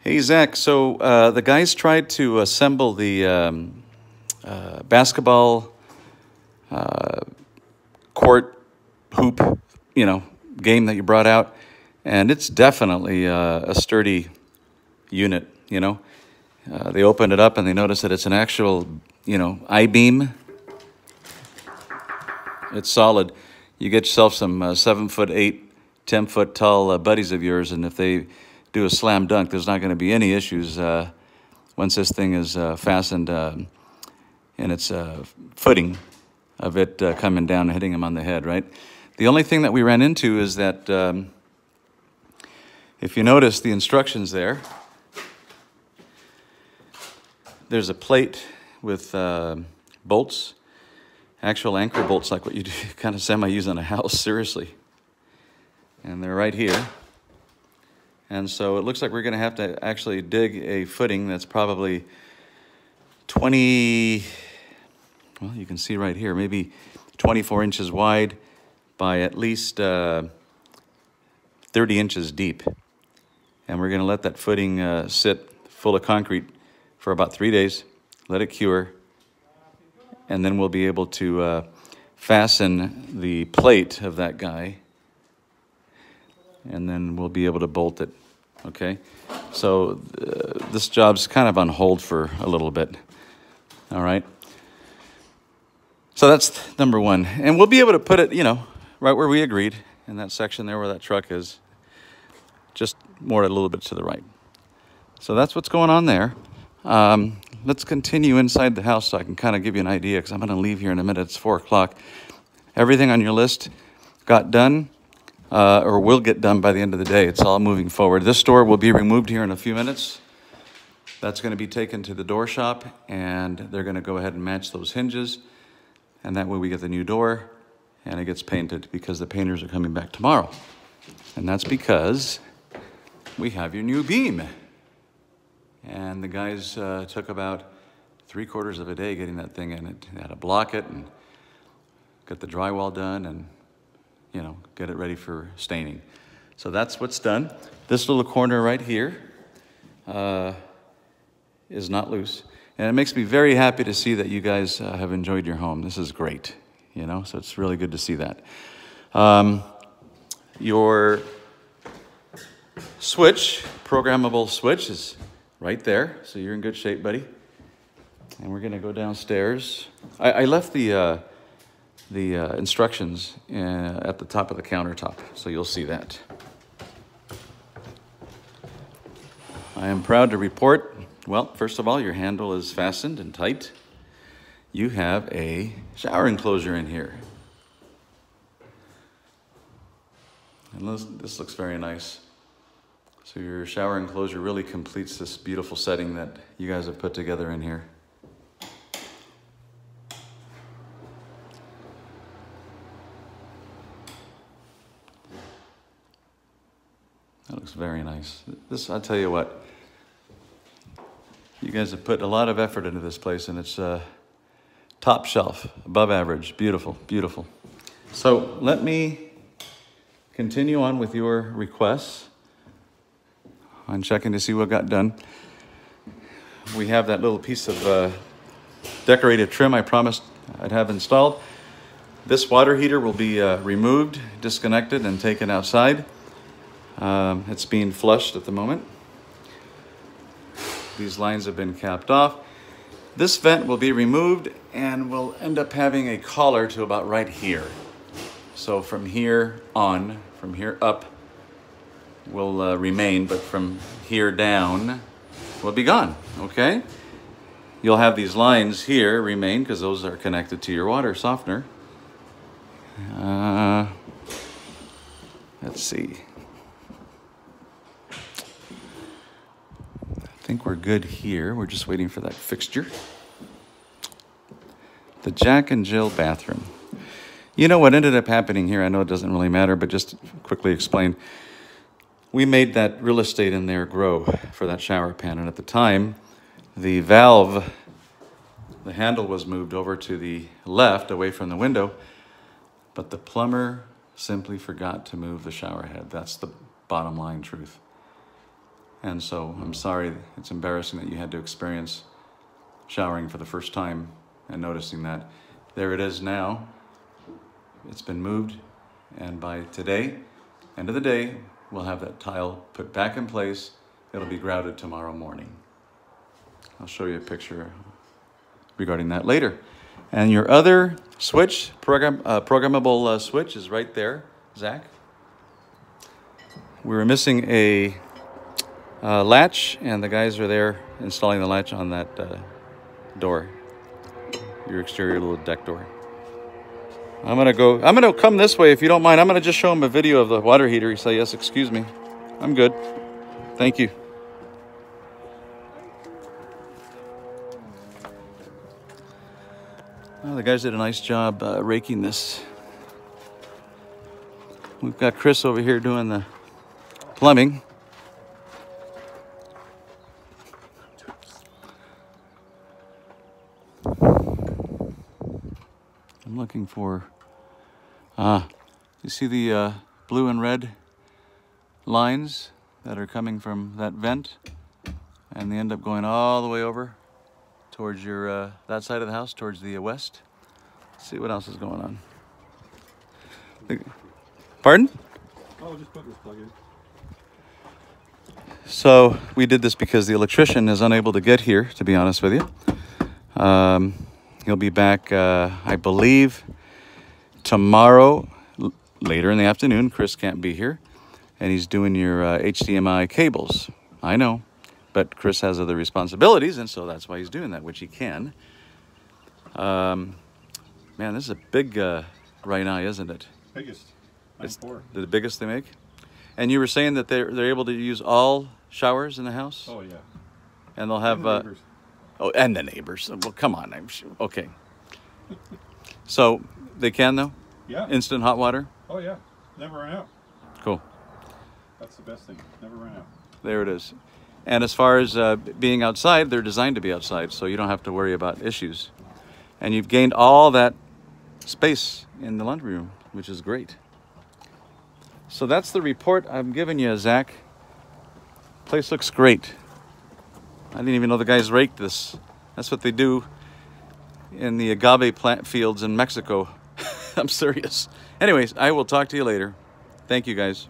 Hey, Zach. So the guys tried to assemble the basketball court hoop, game that you brought out, and it's definitely a sturdy unit. They opened it up and they noticed that it's an actual, I-beam. It's solid. You get yourself some 7'8", 10-foot tall buddies of yours, and if they do a slam dunk, there's not going to be any issues once this thing is fastened in its footing of it coming down and hitting him on the head, right? The only thing that we ran into is that if you notice the instructions there, there's a plate with bolts, actual anchor bolts like what you kind of semi-use on a house, seriously. And they're right here. And so it looks like we're going to have to actually dig a footing that's probably 20, well, you can see right here, maybe 24 inches wide by at least 30 inches deep. And we're going to let that footing sit full of concrete for about 3 days, let it cure, and then we'll be able to fasten the plate of that guy, and then we'll be able to bolt it, okay? So this job's kind of on hold for a little bit, all right? So that's number one. And we'll be able to put it, right where we agreed, in that section there where that truck is, just more a little bit to the right. So that's what's going on there. Let's continue inside the house so I can kind of give you an idea, because I'm going to leave here in a minute. It's 4 o'clock. Everything on your list got done, or will get done by the end of the day. It's all moving forward. This door will be removed here in a few minutes. That's going to be taken to the door shop, and they're going to go ahead and match those hinges, and that way we get the new door, and it gets painted, because the painters are coming back tomorrow. And that's because we have your new beam. And the guys took about 3/4 of a day getting that thing in. They had to block it and get the drywall done and, get it ready for staining. So that's what's done. This little corner right here is not loose. And it makes me very happy to see that you guys have enjoyed your home. This is great, so it's really good to see that. Your switch, programmable switch, is right there, so you're in good shape, buddy. And we're gonna go downstairs. I left the instructions at the top of the countertop, so you'll see that. I am proud to report, well, first of all, your handle is fastened and tight. You have a shower enclosure in here. And this looks very nice. So your shower enclosure really completes this beautiful setting that you guys have put together in here. That looks very nice. I'll tell you what, you guys have put a lot of effort into this place, and it's top shelf, above average, beautiful, beautiful. So let me continue on with your requests. I'm checking to see what got done. We have that little piece of decorative trim I promised I'd have installed. This water heater will be removed, disconnected, and taken outside. It's being flushed at the moment. These lines have been capped off. This vent will be removed, and we'll end up having a collar to about right here. So from here on, from here up, will remain, but from here down will be gone, okay? You'll have these lines here remain, because those are connected to your water softener. Let's see. I think we're good here. We're just waiting for that fixture. The Jack and Jill bathroom. You know what ended up happening here? I know it doesn't really matter, but just quickly explain. We made that real estate in there grow for that shower pan, and at the time, the valve, the handle was moved over to the left, away from the window, but the plumber simply forgot to move the shower head. That's the bottom line truth. And so I'm sorry, it's embarrassing that you had to experience showering for the first time and noticing that. There it is now. It's been moved, and by today, end of the day, we'll have that tile put back in place. It'll be grouted tomorrow morning. I'll show you a picture regarding that later. And your other switch, programmable switch is right there, Zach. We were missing a latch, and the guys are there installing the latch on that door, your exterior little deck door. I'm gonna come this way if you don't mind. I'm gonna just show him a video of the water heater. He said, yes, excuse me. I'm good. Thank you. Well, the guys did a nice job raking this. We've got Chris over here doing the plumbing. I'm looking for, you see the blue and red lines that are coming from that vent, and they end up going all the way over towards your, that side of the house, towards the west. Let's see what else is going on. Pardon? Oh, just put this plug in. So we did this because the electrician is unable to get here, to be honest with you. He'll be back, I believe, tomorrow, later in the afternoon. Chris can't be here, and he's doing your HDMI cables. I know, but Chris has other responsibilities, and so that's why he's doing that, which he can. Man, this is a big right now, isn't it? Biggest. It's the biggest they make. And you were saying that they're able to use all showers in the house? Oh yeah. And they'll have oh, and the neighbors. Well, come on, I'm sure. Okay. So they can though? Yeah. Instant hot water? Oh yeah. Never run out. Cool. That's the best thing. Never run out. There it is. And as far as being outside, they're designed to be outside, so you don't have to worry about issues. And you've gained all that space in the laundry room, which is great. So that's the report I'm giving you, Zach. Place looks great. I didn't even know the guys raked this. That's what they do in the agave plant fields in Mexico. I'm serious. Anyways, I will talk to you later. Thank you, guys.